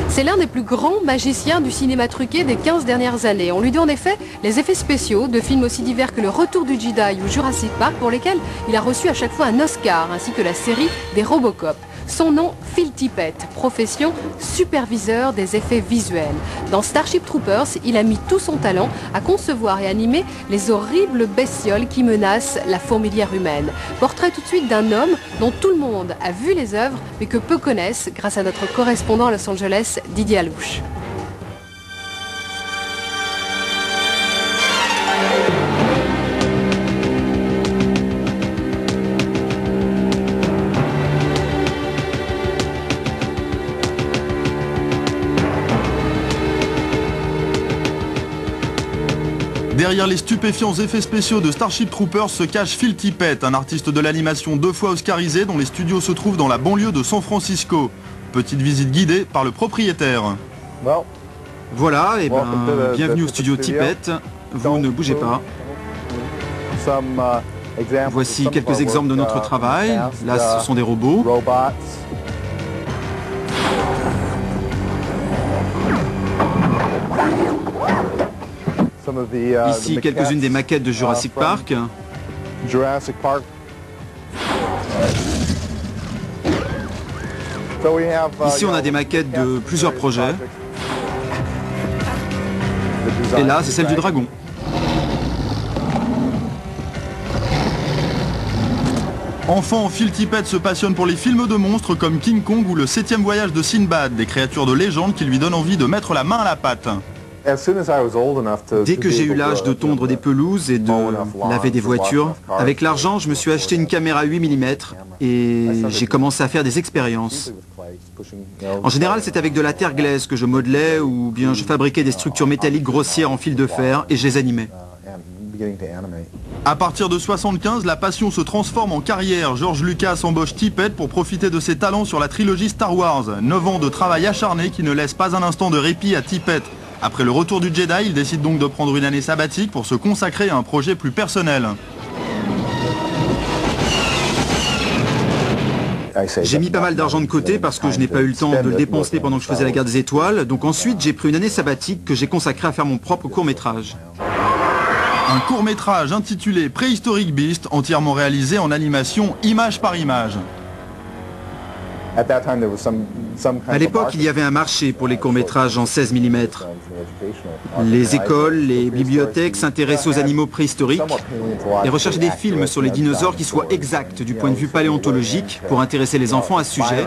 C'est l'un des plus grands magiciens du cinéma truqué des 15 dernières années. On lui doit en effet les effets spéciaux de films aussi divers que Le Retour du Jedi ou Jurassic Park, pour lesquels il a reçu à chaque fois un Oscar, ainsi que la série des Robocop. Son nom, Phil Tippett, profession superviseur des effets visuels. Dans Starship Troopers, il a mis tout son talent à concevoir et animer les horribles bestioles qui menacent la fourmilière humaine. Portrait tout de suite d'un homme dont tout le monde a vu les œuvres, mais que peu connaissent grâce à notre correspondant à Los Angeles, Didier Alouche. Derrière les stupéfiants effets spéciaux de Starship Troopers se cache Phil Tippett, un artiste de l'animation 2 fois oscarisé dont les studios se trouvent dans la banlieue de San Francisco. Petite visite guidée par le propriétaire. Voilà, et bienvenue au studio Tippett. Vous ne bougez pas. Voici quelques exemples de notre travail. Là, ce sont des robots. Ici, quelques-unes des maquettes de Jurassic Park. Ici, on a des maquettes de plusieurs projets. Et là, c'est celle du dragon. Enfant, Phil Tippett se passionne pour les films de monstres comme King Kong ou le 7e voyage de Sinbad, des créatures de légende qui lui donnent envie de mettre la main à la pâte. Dès que j'ai eu l'âge de tondre des pelouses et de laver des voitures, avec l'argent, je me suis acheté une caméra 8 mm et j'ai commencé à faire des expériences. En général, c'est avec de la terre glaise que je modelais ou bien je fabriquais des structures métalliques grossières en fil de fer et je les animais. À partir de 1975, la passion se transforme en carrière. George Lucas embauche Tippett pour profiter de ses talents sur la trilogie Star Wars. 9 ans de travail acharné qui ne laisse pas un instant de répit à Tippett. Après le retour du Jedi, il décide donc de prendre une année sabbatique pour se consacrer à un projet plus personnel. J'ai mis pas mal d'argent de côté parce que je n'ai pas eu le temps de le dépenser pendant que je faisais la guerre des étoiles. Donc ensuite, j'ai pris une année sabbatique que j'ai consacrée à faire mon propre court-métrage. Un court-métrage intitulé Prehistoric Beast, entièrement réalisé en animation image par image. À l'époque, il y avait un marché pour les courts-métrages en 16 mm. Les écoles, les bibliothèques s'intéressaient aux animaux préhistoriques et recherchaient des films sur les dinosaures qui soient exacts du point de vue paléontologique pour intéresser les enfants à ce sujet.